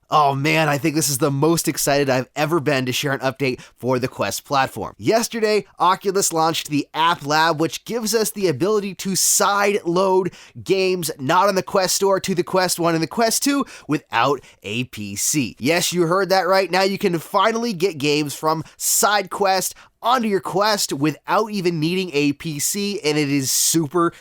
Oh man, I think this is the most excited I've ever been to share an update for the Quest platform. Yesterday, Oculus launched the App Lab, which gives us the ability to side load games not on the Quest Store to the Quest 1 and the Quest 2 without a PC. Yes, you heard that right. Now you can finally get games from SideQuest onto your Quest without even needing a PC, and it is super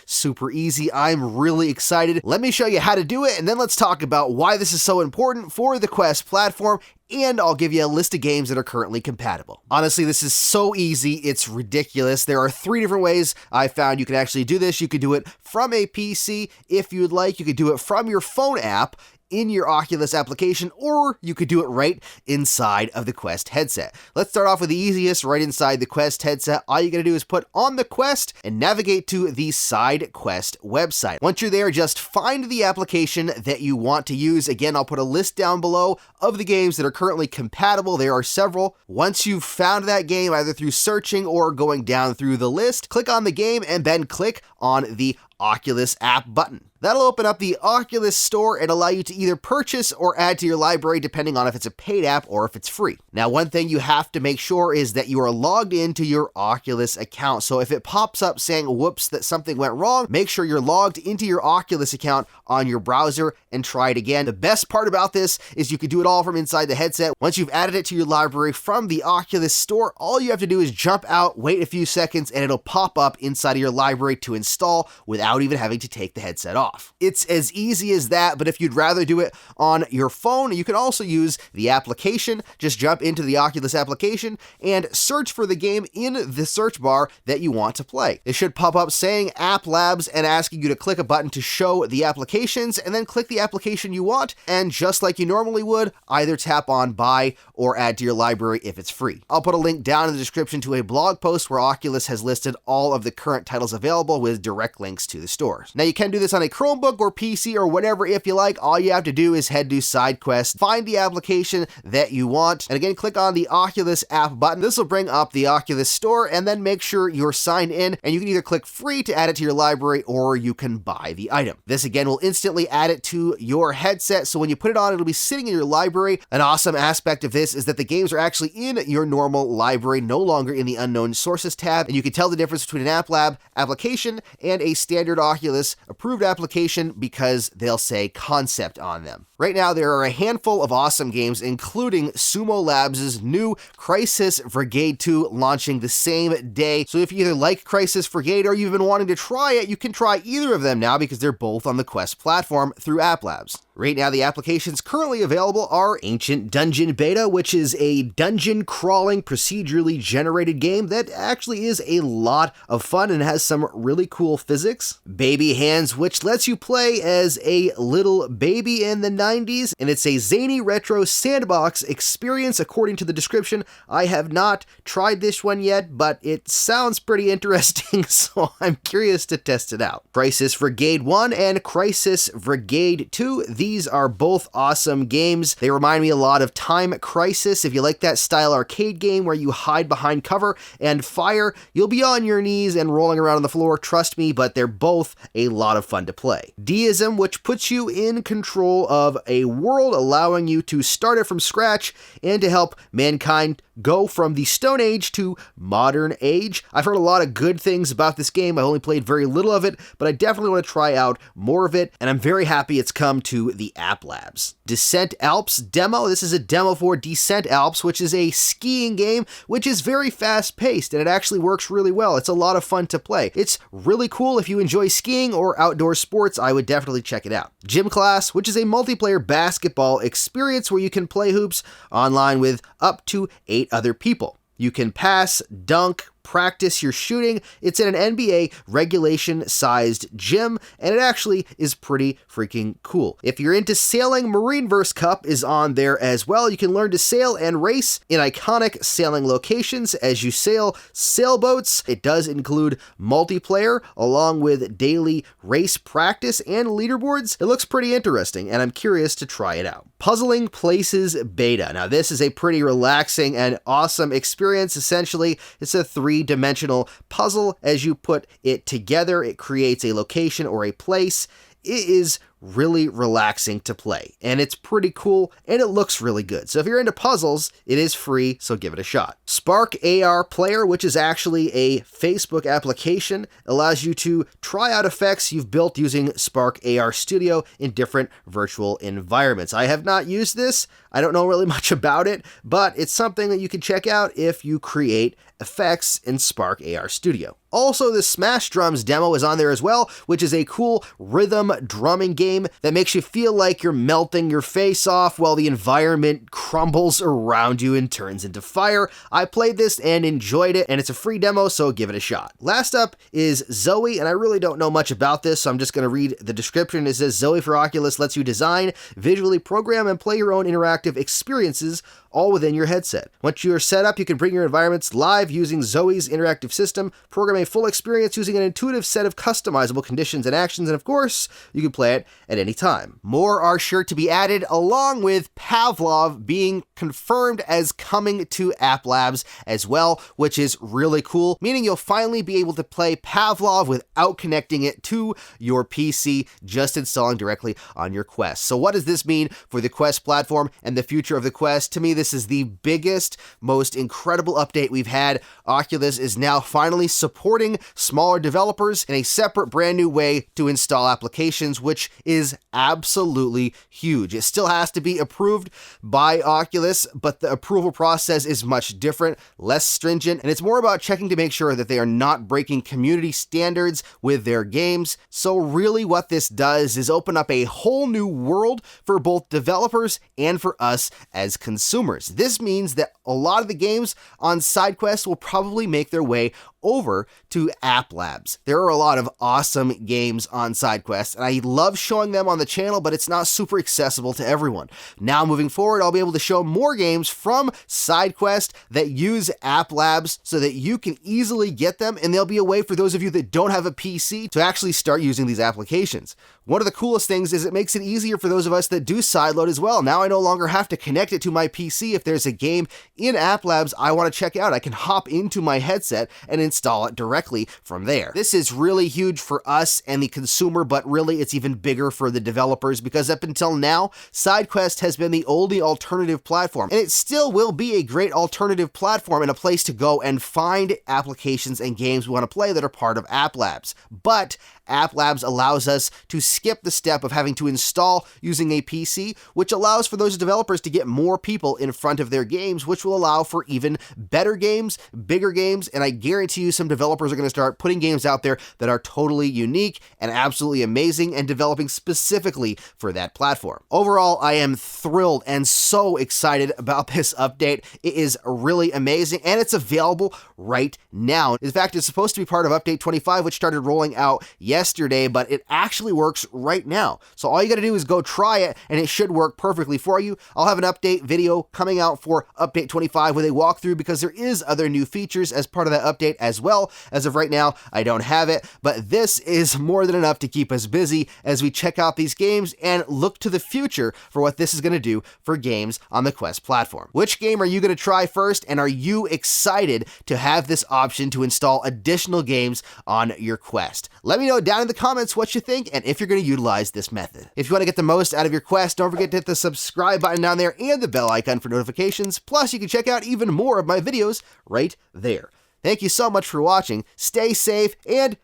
easy. I'm really excited. Let me show you how to do it, and then let's talk about why this is so important for the Quest platform, and I'll give you a list of games that are currently compatible. Honestly, this is so easy, it's ridiculous. There are 3 different ways I found you can actually do this. You could do it from a PC if you'd like. You could do it from your phone app in your Oculus application, or you could do it right inside of the Quest headset. Let's start off with the easiest, right inside the Quest headset. All you gotta do is put on the Quest and navigate to the SideQuest website. Once you're there, just find the application that you want to use. Again, I'll put a list down below of the games that are currently compatible. There are several. Once you've found that game, either through searching or going down through the list, click on the game and then click on the Oculus app button. That'll open up the Oculus store and allow you to either purchase or add to your library depending on if it's a paid app or if it's free. Now, one thing you have to make sure is that you are logged into your Oculus account. So if it pops up saying, whoops, that something went wrong, make sure you're logged into your Oculus account on your browser and try it again. The best part about this is you can do it all from inside the headset. Once you've added it to your library from the Oculus store, all you have to do is jump out, wait a few seconds, and it'll pop up inside of your library to install without even having to take the headset off. It's as easy as that, but if you'd rather do it on your phone, you can also use the application. Just jump into the Oculus application and search for the game in the search bar that you want to play. It should pop up saying App Labs and asking you to click a button to show the applications, and then click the application you want, and just like you normally would, either tap on buy or add to your library if it's free. I'll put a link down in the description to a blog post where Oculus has listed all of the current titles available with direct links to the stores. Now you can do this on a Chromebook or PC or whatever if you like. All you have to do is head to SideQuest, find the application that you want, and again click on the Oculus app button. This will bring up the Oculus store, and then make sure you're signed in, and you can either click free to add it to your library or you can buy the item. This again will instantly add it to your headset, so when you put it on, it'll be sitting in your library. An awesome aspect of this is that the games are actually in your normal library, no longer in the unknown sources tab, and you can tell the difference between an App Lab application and a standard Oculus approved application because they'll say concept on them. Right now, there are a handful of awesome games, including Sumo Labs' new Crisis VRigade 2 launching the same day. So if you either like Crisis VRigade or you've been wanting to try it, you can try either of them now because they're both on the Quest platform through App Labs. Right now, the applications currently available are Ancient Dungeon Beta, which is a dungeon crawling procedurally generated game that actually is a lot of fun and has some really cool physics. Baby Hands, which lets you play as a little baby in the 90s, and it's a zany retro sandbox experience according to the description. I have not tried this one yet, but it sounds pretty interesting, so I'm curious to test it out. Crisis VRigade 1 and Crisis VRigade 2, these are both awesome games. They remind me a lot of Time Crisis. If you like that style arcade game where you hide behind cover and fire, you'll be on your knees and rolling around on the floor, trust me, but they're both a lot of fun to play. Deisim, which puts you in control of a world, allowing you to start it from scratch and to help mankind go from the Stone Age to modern age. I've heard a lot of good things about this game. I've only played very little of it, but I definitely want to try out more of it, and I'm very happy it's come to the App Labs. Descent Alps demo. This is a demo for Descent Alps, which is a skiing game, which is very fast-paced, and it actually works really well. It's a lot of fun to play. It's really cool if you enjoy skiing or outdoor sports. I would definitely check it out. Gym Class, which is a multiplayer basketball experience where you can play hoops online with up to 8 other people. You can pass, dunk, practice your shooting. It's in an NBA regulation-sized gym, and it actually is pretty freaking cool. If you're into sailing, MarineVerse Cup is on there as well. You can learn to sail and race in iconic sailing locations as you sail sailboats. It does include multiplayer along with daily race practice and leaderboards. It looks pretty interesting, and I'm curious to try it out. Puzzling Places Beta. Now, this is a pretty relaxing and awesome experience. Essentially, it's a three-dimensional puzzle. As you put it together, it creates a location or a place. It is really relaxing to play, and it's pretty cool, and it looks really good. So if you're into puzzles, it is free, so give it a shot. Spark AR Player, which is actually a Facebook application, allows you to try out effects you've built using Spark AR Studio in different virtual environments. I have not used this. I don't know really much about it, but it's something that you can check out if you create effects in Spark AR Studio. Also, the Smash Drums demo is on there as well, which is a cool rhythm drumming game that makes you feel like you're melting your face off while the environment crumbles around you and turns into fire. I played this and enjoyed it, and it's a free demo, so give it a shot. Last up is Zoey, and I really don't know much about this, so I'm just going to read the description. It says, Zoey for Oculus lets you design, visually program, and play your own interactive experiences all within your headset. Once you are set up, you can bring your environments live using Zoey's interactive system, program a full experience using an intuitive set of customizable conditions and actions, and of course, you can play it at any time. More are sure to be added, along with Pavlov being confirmed as coming to App Labs as well, which is really cool, meaning you'll finally be able to play Pavlov without connecting it to your PC, just installing directly on your Quest. So what does this mean for the Quest platform and the future of the Quest? To me, this is the biggest, most incredible update we've had. Oculus is now finally supporting smaller developers in a separate brand new way to install applications, which is absolutely huge. It still has to be approved by Oculus, but the approval process is much different, less stringent, and it's more about checking to make sure that they are not breaking community standards with their games. So really what this does is open up a whole new world for both developers and for us as consumers. This means that a lot of the games on SideQuest will probably make their way over to App Labs. There are a lot of awesome games on SideQuest, and I love showing them on the channel, but it's not super accessible to everyone. Now, moving forward, I'll be able to show more games from SideQuest that use App Labs so that you can easily get them, and there'll be a way for those of you that don't have a PC to actually start using these applications. One of the coolest things is it makes it easier for those of us that do sideload as well. Now I no longer have to connect it to my PC. If there's a game in App Labs I want to check out, I can hop into my headset and install it directly from there. This is really huge for us and the consumer, but really it's even bigger for the developers, because up until now, SideQuest has been the only alternative platform, and it still will be a great alternative platform and a place to go and find applications and games we want to play that are part of App Labs. But App Labs allows us to skip the step of having to install using a PC, which allows for those developers to get more people in front of their games, which will allow for even better games, bigger games, and I guarantee you some developers are going to start putting games out there that are totally unique and absolutely amazing and developing specifically for that platform. Overall, I am thrilled and so excited about this update. It is really amazing, and it's available right now. In fact, it's supposed to be part of Update 25, which started rolling out yesterday, but it actually works right now. So all you got to do is go try it, and it should work perfectly for you. I'll have an update video coming out for Update 25 with a walkthrough, because there is other new features as part of that update as well. As of right now, I don't have it, but this is more than enough to keep us busy as we check out these games and look to the future for what this is going to do for games on the Quest platform. Which game are you going to try first, and are you excited to have this option to install additional games on your Quest? Let me know down in the comments what you think and if you're going to utilize this method. If you want to get the most out of your Quest, don't forget to hit the subscribe button down there and the bell icon for notifications. Plus, you can check out even more of my videos right there. Thank you so much for watching. Stay safe and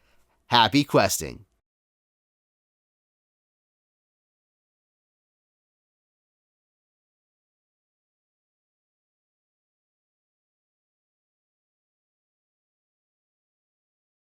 happy questing.